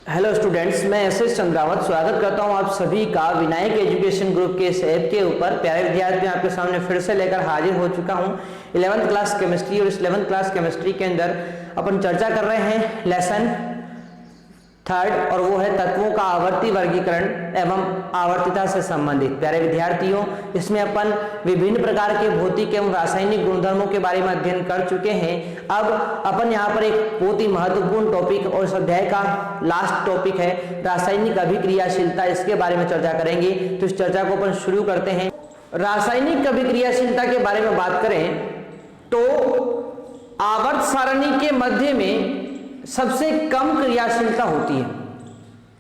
Hello students, मैं S Chandrawat स्वागत करता हूं आप सभी का विनायक एजुकेशन ग्रुप के इस ऐप के ऊपर। प्यारे विद्यार्थी, आपके सामने फिर से लेकर हाजिर हो चुका हूं 11th क्लास केमिस्ट्री। और इस 11th क्लास केमिस्ट्री के अंदर अपन चर्चा कर रहे हैं लेसन 3rd, और वो है तत्वों का आवर्ती वर्गीकरण एवं आवर्तिता से संबंधित। प्यारे विद्यार्थियों, इसमें अपन विभिन्न प्रकार के भौतिक एवं रासायनिक गुणधर्मों के बारे में अध्ययन कर चुके हैं। अब अपन यहाँ पर एक बहुत ही महत्वपूर्ण टॉपिक और इस अध्याय का लास्ट टॉपिक है रासायनिक अभिक्रियाशीलता, इसके बारे में चर्चा करेंगे। तो इस चर्चा को अपन शुरू करते हैं। रासायनिक अभिक्रियाशीलता के बारे में बात करें तो आवर्त सारणी के मध्य में सबसे कम क्रियाशीलता होती है।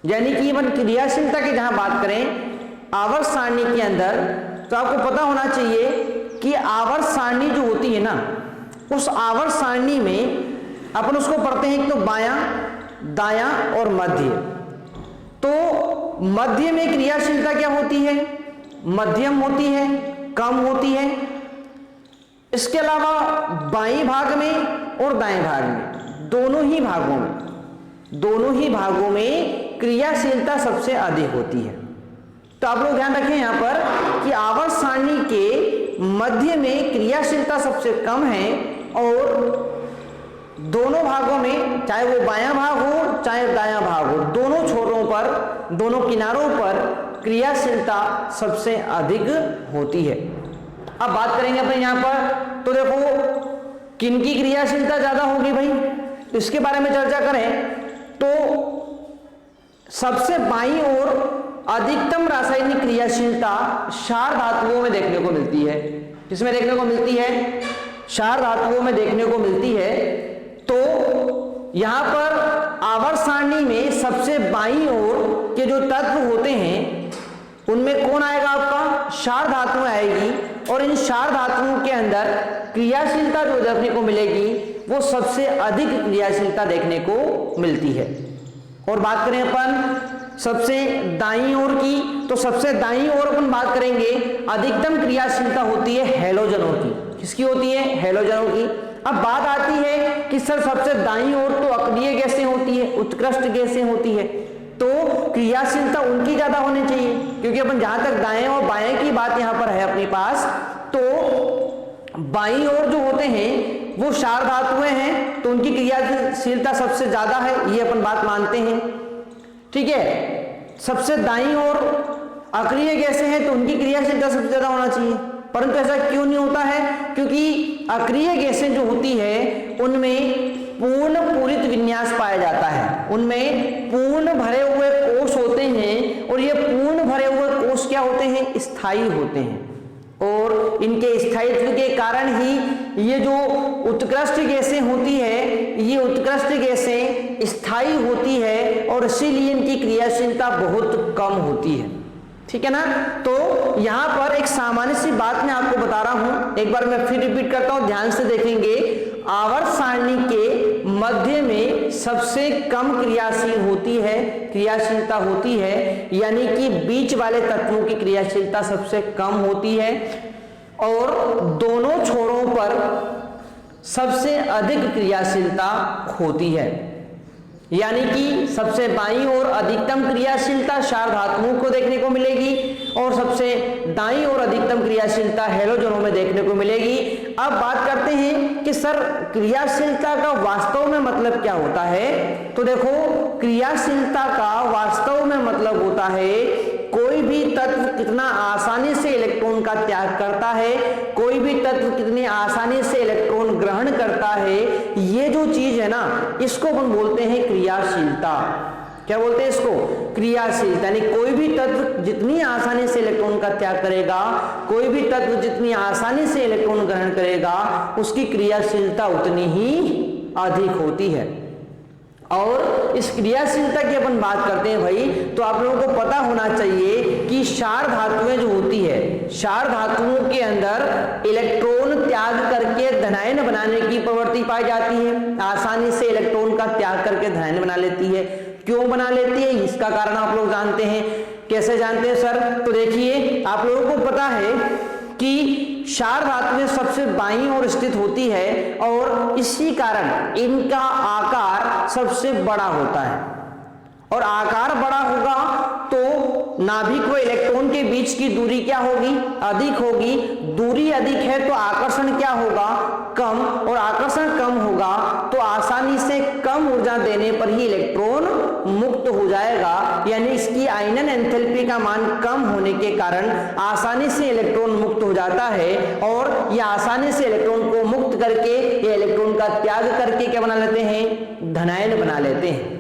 यानी कि अपन क्रियाशीलता की जहां बात करें आवर्त सारणी के अंदर, तो आपको पता होना चाहिए कि आवर्त सारणी जो होती है ना, उस आवर्त सारणी में अपन उसको पढ़ते हैं एक तो बायां, दायां और मध्य। तो मध्य में क्रियाशीलता क्या होती है? मध्यम होती है, कम होती है। इसके अलावा बाएं भाग में और दाएं भाग में, दोनों ही भागों में क्रियाशीलता सबसे अधिक होती है। तो आप लोग ध्यान रखें यहां पर कि आवर्त सारणी के मध्य में क्रियाशीलता सबसे कम है, और दोनों भागों में, चाहे वो बायां भाग हो चाहे दायां भाग हो, दोनों छोरों पर, दोनों किनारों पर क्रियाशीलता सबसे अधिक होती है। अब बात करेंगे अपन यहां पर, तो देखो किनकी क्रियाशीलता ज्यादा होगी भाई, इसके बारे में चर्चा करें तो सबसे बाईं ओर अधिकतम रासायनिक क्रियाशीलता क्षार धातुओं में देखने को मिलती है। किसमें देखने को मिलती है? क्षार धातुओं में देखने को मिलती है। तो यहां पर आवर्त सारणी में सबसे बाईं ओर के जो तत्व होते हैं उनमें कौन आएगा? आपका क्षार धातु आएगी। और इन क्षार धातुओं के अंदर क्रियाशीलता जो देखने को मिलेगी वो सबसे अधिक क्रियाशीलता देखने को मिलती है। और बात करें अपन सबसे दाईं ओर की, तो सबसे दाईं ओर अपन बात करेंगे अधिकतम क्रियाशीलता होती है हैलोजनों की। किसकी होती है? हैलोजनों की। अब बात आती है कि सर सबसे दाईं ओर तो अक्रिय गैसें होती है, उत्कृष्ट गैसें होती है, तो क्रियाशीलता उनकी ज्यादा होनी चाहिए, क्योंकि अपन जहां तक दाएं और बाएं की बात यहां पर है अपने पास, तो बाईं ओर जो होते हैं वो क्षार धातुएं हैं, तो उनकी क्रियाशीलता सबसे ज्यादा है, ये अपन बात मानते हैं। ठीक है, सबसे दाईं ओर अक्रिय गैसें हैं तो उनकी क्रियाशीलता सबसे ज्यादा होना चाहिए। परंतु ऐसा क्यों नहीं होता है? क्योंकि अक्रिय गैसें जो होती है उनमें पूर्ण पूरित विन्यास पाया जाता है, उनमें पूर्ण भरे हुए कोष होते हैं, और ये पूर्ण भरे हुए कोष क्या होते हैं? स्थायी होते हैं। और इनके स्थायित्व के कारण ही ये जो उत्कृष्ट गैसें होती है, ये उत्कृष्ट गैसें स्थायी होती है, और इसीलिए इनकी क्रियाशीलता बहुत कम होती है। ठीक है ना? तो यहां पर एक सामान्य सी बात मैं आपको बता रहा हूं, एक बार मैं फिर रिपीट करता हूं, ध्यान से देखेंगे। आवर्त सारणी के मध्य में सबसे कम क्रियाशीलता होती है, यानी कि बीच वाले तत्वों की क्रियाशीलता सबसे कम होती है, और दोनों छोरों पर सबसे अधिक क्रियाशीलता होती है। यानी कि सबसे बाईं ओर अधिकतम क्रियाशीलता क्षार धातुओं को देखने को मिलेगी, और सबसे दाईं ओर अधिकतम क्रियाशीलता हैलोजनों में देखने को मिलेगी। अब बात करते हैं कि सर क्रियाशीलता का वास्तव में मतलब क्या होता है? तो देखो, क्रियाशीलता का वास्तव में मतलब होता है कोई भी तत्व कितना आसानी से इलेक्ट्रॉन का त्याग करता है, कोई भी तत्व कितनी आसानी से इलेक्ट्रॉन ग्रहण करता है। ये जो चीज है ना, इसको हम बोलते हैं क्रियाशीलता। क्या बोलते हैं इसको? क्रियाशीलता। यानी कोई भी तत्व जितनी आसानी से इलेक्ट्रॉन का त्याग करेगा, कोई भी तत्व जितनी आसानी से इलेक्ट्रॉन ग्रहण करेगा, उसकी क्रियाशीलता उतनी ही अधिक होती है। और इस क्रियाशीलता की अपन बात करते हैं भाई, तो आप लोगों को पता होना चाहिए कि क्षार धातुएं जो होती है, क्षार धातुओं के अंदर इलेक्ट्रॉन त्याग करके धनायन बनाने की प्रवृत्ति पाई जाती है। आसानी से इलेक्ट्रॉन का त्याग करके धनायन बना लेती है। क्यों बना लेती है? इसका कारण आप लोग जानते हैं। कैसे जानते हैं सर? तो देखिए, आप लोगों को पता है कि क्षार धातुएं सबसे बाईं ओर स्थित होती है और इसी कारण इनका आकार सबसे बड़ा होता है। और आकार बड़ा होगा तो नाभिक व इलेक्ट्रॉन के बीच की दूरी क्या होगी, अधिक होगी। दूरी अधिक है तो आकर्षण क्या होगा, कम, और आकर्षण कम होगा तो आसानी से कम ऊर्जा देने पर ही इलेक्ट्रॉन मुक्त हो जाएगा, यानी इसकी आयनन एंथैल्पी का मान कम होने के कारण आसानी से इलेक्ट्रॉन मुक्त हो जाता है, और यह आसानी से इलेक्ट्रॉन को मुक्त करके या इलेक्ट्रॉन का त्याग करके क्या बना लेते हैं, धनायन बना लेते हैं।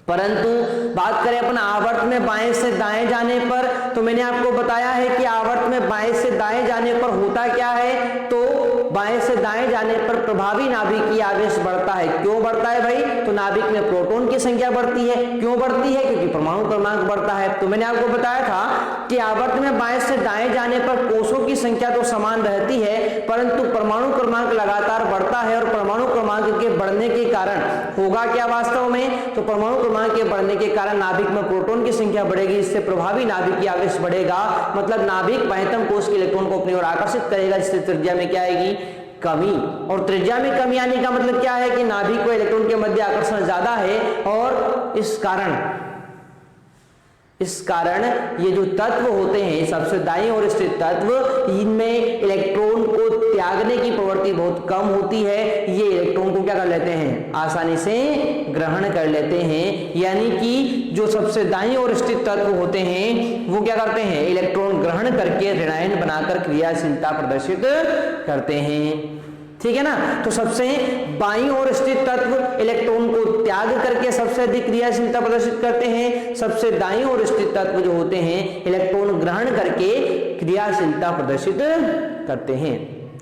परंतु बात करें अपन आवर्त में बाएं से दाएं जाने पर, तो मैंने आपको बताया है कि आवर्त में बाएं से दाएं जाने पर होता क्या है, तो बाएं से दाएं जाने पर प्रभावी नाभिकीय आवेश बढ़ता है। क्यों बढ़ता है भाई, तो नाभिक में प्रोटॉन की संख्या बढ़ती है। क्यों बढ़ती है, क्योंकि परमाणु क्रमांक बढ़ता है। तो मैंने आपको बताया था कि आवर्त में बाएं से दाएं जाने पर कोषों की संख्या तो समान रहती है, परंतु परमाणु क्रमांक लगातार बढ़ता है, और परमाणु क्रमांक के बढ़ने के कारण होगा क्या वास्तव में, तो परमाणु क्रमांक के बढ़ने के कारण नाभिक में प्रोटॉन की संख्या बढ़ेगी, इससे प्रभावी नाभिकीय आवेश बढ़ेगा, मतलब नाभिक बाह्यतम कोष के इलेक्ट्रॉन को अपनी ओर आकर्षित करेगा, जिससे त्रिज्या में क्या आएगी, कमी। और त्रिज्या में कमी आने का मतलब क्या है कि नाभिक व इलेक्ट्रॉन के मध्य आकर्षण ज्यादा है, और इस कारण ये जो तत्व होते हैं, सबसे दाईं ओर स्थित तत्व, इनमें इलेक्ट्रॉन को त्यागने की प्रवृत्ति बहुत कम होती है। ये इलेक्ट्रॉन को क्या कर लेते हैं, आसानी से ग्रहण कर लेते हैं, यानी कि जो सबसे दाईं ओर स्थित तत्व होते हैं वो क्या करते हैं, इलेक्ट्रॉन ग्रहण करके ऋणायन बनाकर क्रियाशीलता प्रदर्शित करते हैं। ठीक है ना। तो सबसे बाईं ओर स्थित तत्व इलेक्ट्रॉन को त्याग करके सबसे अधिक क्रियाशीलता प्रदर्शित करते हैं, सबसे दाईं ओर स्थित तत्व जो होते हैं इलेक्ट्रॉन ग्रहण करके क्रियाशीलता प्रदर्शित करते हैं।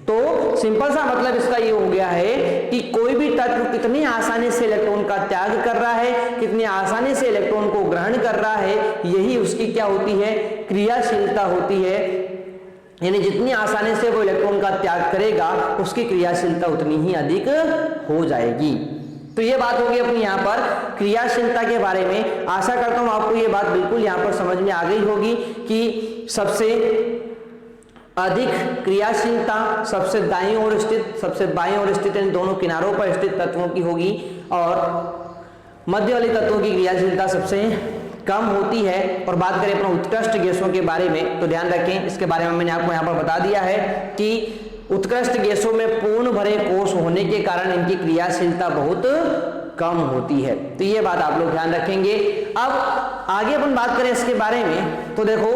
तो सिंपल सा मतलब इसका ये हो गया है कि कोई भी तत्व कितनी आसानी से इलेक्ट्रॉन का त्याग कर रहा है, कितनी आसानी से इलेक्ट्रॉन को ग्रहण कर रहा है, यही उसकी क्या होती है, क्रियाशीलता होती है। यानी जितनी आसानी से वो इलेक्ट्रॉन का त्याग करेगा उसकी क्रियाशीलता उतनी ही अधिक हो जाएगी। तो ये बात होगी अपनी यहाँ पर क्रियाशीलता के बारे में। आशा करता हूं आपको ये बात बिल्कुल यहाँ पर समझ में आ गई होगी कि सबसे अधिक क्रियाशीलता सबसे दाईं ओर स्थित, सबसे बाईं ओर स्थित, इन दोनों किनारों पर स्थित तत्वों की होगी, और मध्य वाले तत्वों की क्रियाशीलता सबसे कम होती है। और बात करें अपने उत्कृष्ट गैसों के बारे में, तो ध्यान रखें, इसके बारे में मैंने आपको यहाँ पर बता दिया है कि उत्कृष्ट गैसों में पूर्ण भरे कोष होने के कारण इनकी क्रियाशीलता बहुत कम होती है। तो ये बात आप लोग ध्यान रखेंगे। अब आगे अपन बात करें इसके बारे में, तो देखो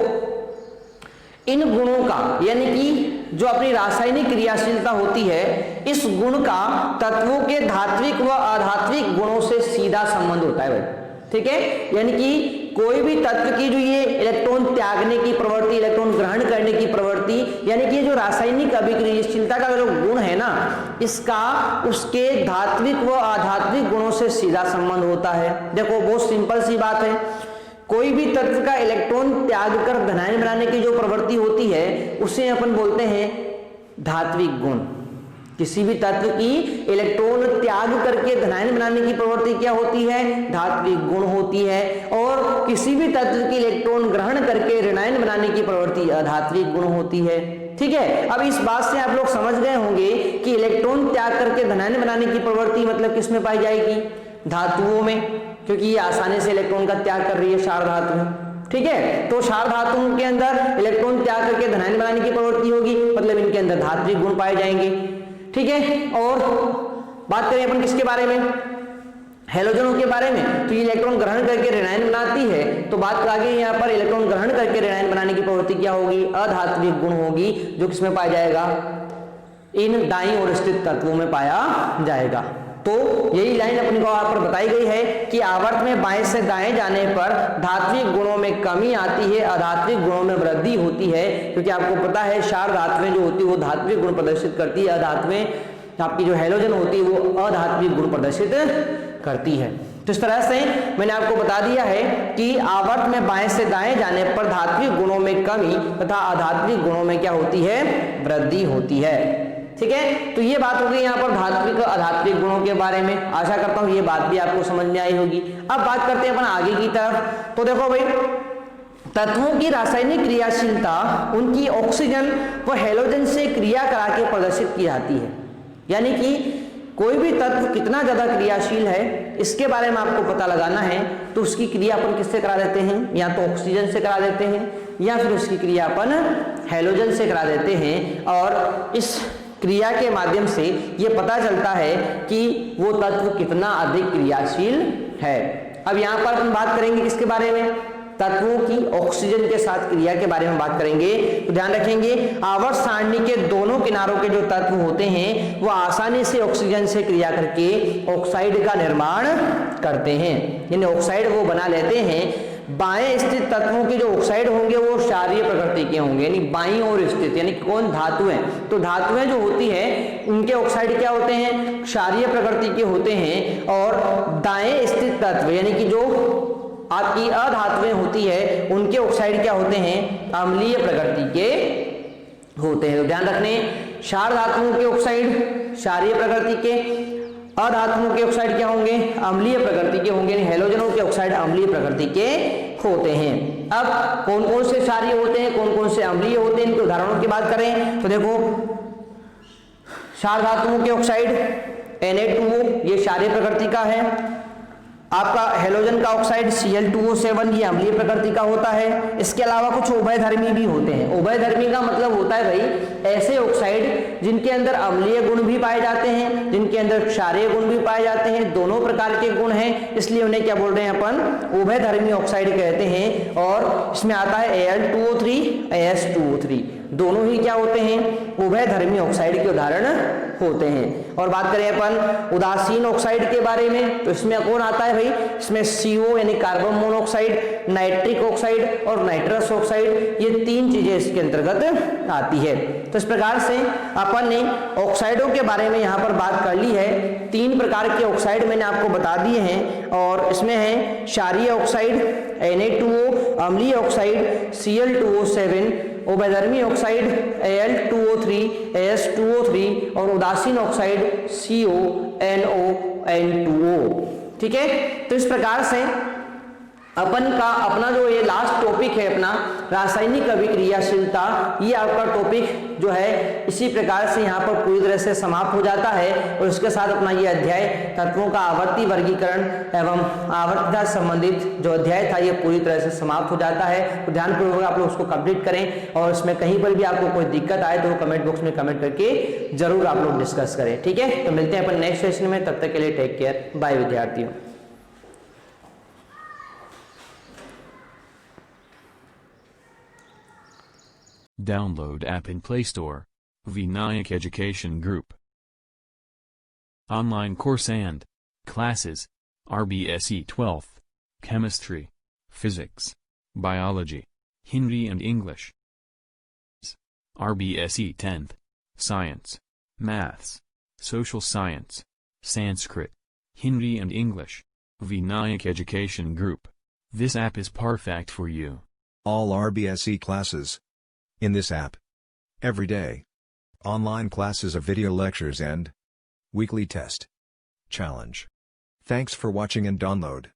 इन गुणों का, यानी कि जो अपनी रासायनिक क्रियाशीलता होती है, इस गुण का तत्वों के धात्विक व अधात्विक गुणों से सीधा संबंध होता है भाई। ठीक है, यानी कि कोई भी तत्व की जो ये इलेक्ट्रॉन त्यागने की प्रवृत्ति, इलेक्ट्रॉन ग्रहण करने की प्रवृत्ति, यानी कि जो रासायनिक अभिक्रियाशीलता का जो गुण है ना, इसका उसके धात्विक व आधात्विक गुणों से सीधा संबंध होता है। देखो बहुत सिंपल सी बात है, कोई भी तत्व का इलेक्ट्रॉन त्याग कर धनायन बनाने की जो प्रवृत्ति होती है उसे अपन बोलते हैं धात्विक गुण। किसी भी तत्व की इलेक्ट्रॉन त्याग करके धनायन बनाने की प्रवृत्ति क्या होती है, धात्विक गुण होती है, और किसी भी तत्व की इलेक्ट्रॉन ग्रहण करके ऋणायन बनाने की प्रवृत्ति अधात्विक गुण होती है। ठीक है, अब इस बात से आप लोग समझ गए होंगे कि इलेक्ट्रॉन त्याग करके धनायन बनाने की प्रवृत्ति मतलब किसमें पाई जाएगी, धातुओं में, क्योंकि ये आसानी से इलेक्ट्रॉन का त्याग कर रही है क्षार धातु में। ठीक है, तो क्षार धातुओं के अंदर इलेक्ट्रॉन त्याग करके धनायन बनाने की प्रवृत्ति होगी, मतलब इनके अंदर धात्विक गुण पाए जाएंगे। ठीक है, और बात करें अपन किसके बारे में, हैलोजनों के बारे में, तो ये इलेक्ट्रॉन ग्रहण करके ऋणायन बनाती है। तो बात आगे यहाँ पर इलेक्ट्रॉन ग्रहण करके ऋणायन बनाने की प्रवृत्ति क्या होगी, अधात्विक गुण होगी, जो किसमें पाया जाएगा, इन दाईं ओर स्थित तत्वों में पाया जाएगा। तो यही लाइन अपने को यहाँ पर बताई गई है कि आवर्त में बाएं से दाएं जाने पर धात्विक गुणों में कमी आती है, अधात्विक गुणों में वृद्धि होती है, क्योंकि आपको पता है क्षार धातुएं जो होती है वो धात्विक गुण प्रदर्शित करती है, अधातुएं आपकी जो हैलोजन होती है वो अधात्विक गुण प्रदर्शित करती है। तो इस तरह से मैंने आपको बता दिया है कि आवर्त में बाएं से दाएं जाने पर धात्विक गुणों में कमी तथा अधात्विक गुणों में क्या होती है, वृद्धि होती है। ठीक है, तो ये बात हो गई यहाँ पर धात्विक अधात्विक गुणों के बारे में। आशा करता हूँ ये बात भी आपको समझ में आई होगी। अब बात करते हैं अपन आगे की तरफ। तो देखो भाई, तत्वों की रासायनिक क्रियाशीलता उनकी ऑक्सीजन व हैलोजन से क्रिया करा के प्रदर्शित की जाती है। यानी कि कोई भी तत्व कितना ज्यादा क्रियाशील है इसके बारे में आपको पता लगाना है तो उसकी क्रिया अपन किससे करा देते हैं, या तो ऑक्सीजन से करा देते हैं या फिर उसकी क्रिया अपन हैलोजन से करा देते हैं। और इस क्रिया के माध्यम से ये पता चलता है कि वो तत्व कितना अधिक क्रियाशील है। अब यहाँ पर हम बात करेंगे किसके बारे में, तत्वों की ऑक्सीजन के साथ क्रिया के बारे में बात करेंगे। तो ध्यान रखेंगे आवर्त सारणी के दोनों किनारों के जो तत्व होते हैं वो आसानी से ऑक्सीजन से क्रिया करके ऑक्साइड का निर्माण करते हैं, यानी ऑक्साइड वो बना लेते हैं। बाएं स्थित तत्वों के जो ऑक्साइड होंगे वो क्षारीय प्रकृति के होंगे, यानी बाईं ओर स्थित, यानी कौन धातुएं, तो धातुएं जो होती है उनके ऑक्साइड क्या होते हैं, क्षारीय प्रकृति के होते हैं। और दाएं स्थित तत्व यानी कि जो आपकी अधातुएं होती है उनके ऑक्साइड क्या होते हैं, अम्लीय प्रकृति के होते हैं। तो ध्यान रखने क्षार धातुओं के ऑक्साइड क्षारीय प्रकृति के, अधातुओं के ऑक्साइड क्या होंगे, अम्लीय प्रकृति के होंगे, हैलोजनों के ऑक्साइड अम्लीय प्रकृति के होते हैं। अब कौन कौन से क्षारीय होते हैं, कौन कौन से अम्लीय होते हैं, इनके उदाहरणों की बात करें तो देखो क्षार धातुओं के ऑक्साइड Na2O ये क्षारीय प्रकृति का है। आपका हैलोजन का ऑक्साइड Cl2O7 ये अम्लीय प्रकृति का होता है। इसके अलावा कुछ उभयधर्मी भी होते हैं। उभयधर्मी का मतलब होता है भाई ऐसे ऑक्साइड जिनके अंदर अम्लीय गुण भी पाए जाते हैं, जिनके अंदर क्षारीय गुण भी पाए जाते हैं, दोनों प्रकार के गुण हैं, इसलिए उन्हें क्या बोल रहे हैं अपन, उभयधर्मी ऑक्साइड कहते हैं। और इसमें आता है Al2O3 As2O3 दोनों ही क्या होते हैं, उभयधर्मी ऑक्साइड के उदाहरण होते हैं। और बात करें अपन उदासीन ऑक्साइड के बारे में तो इसमें कौन आता है भाई, इसमें CO यानी कार्बन मोनोऑक्साइड, नाइट्रिक ऑक्साइड और नाइट्रस ऑक्साइड ये तीन चीजें इसके अंतर्गत आती है। तो इस प्रकार से अपन ने ऑक्साइडों के बारे में यहाँ पर बात कर ली है। तीन प्रकार के ऑक्साइड मैंने आपको बता दिए हैं और इसमें है क्षारीय ऑक्साइड Na2O, अम्लीय oxide Cl2O7, उभयधर्मी oxide Al2O3 As2O3 और उदासीन ऑक्साइड CONO N2O। ठीक है, तो इस प्रकार से अपन का अपना जो ये लास्ट टॉपिक है अपना रासायनिक अभिक्रियाशीलता, ये आपका टॉपिक जो है इसी प्रकार से यहाँ पर पूरी तरह से समाप्त हो जाता है। और इसके साथ अपना ये अध्याय तत्वों का आवर्ती वर्गीकरण एवं आवर्तता संबंधित जो अध्याय था ये पूरी तरह से समाप्त हो जाता है। तो ध्यानपूर्वक आप लोग उसको कंप्लीट करें और इसमें कहीं पर भी आपको कोई दिक्कत आए तो कमेंट बॉक्स में कमेंट करके जरूर आप लोग डिस्कस करें। ठीक है, तो मिलते हैं अपन नेक्स्ट सेशन में, तब तक के लिए टेक केयर, बाय विद्यार्थियों। Download app in Play Store. Vinayak Education Group. Online course and classes. RBSE 12th. Chemistry, Physics, Biology, Hindi and English. RBSE 10th. Science, Maths, Social Science, Sanskrit, Hindi and English. Vinayak Education Group. This app is perfect for you. All RBSE classes in this app. Every day. Online classes of video lectures and weekly test challenge. Thanks for watching and download.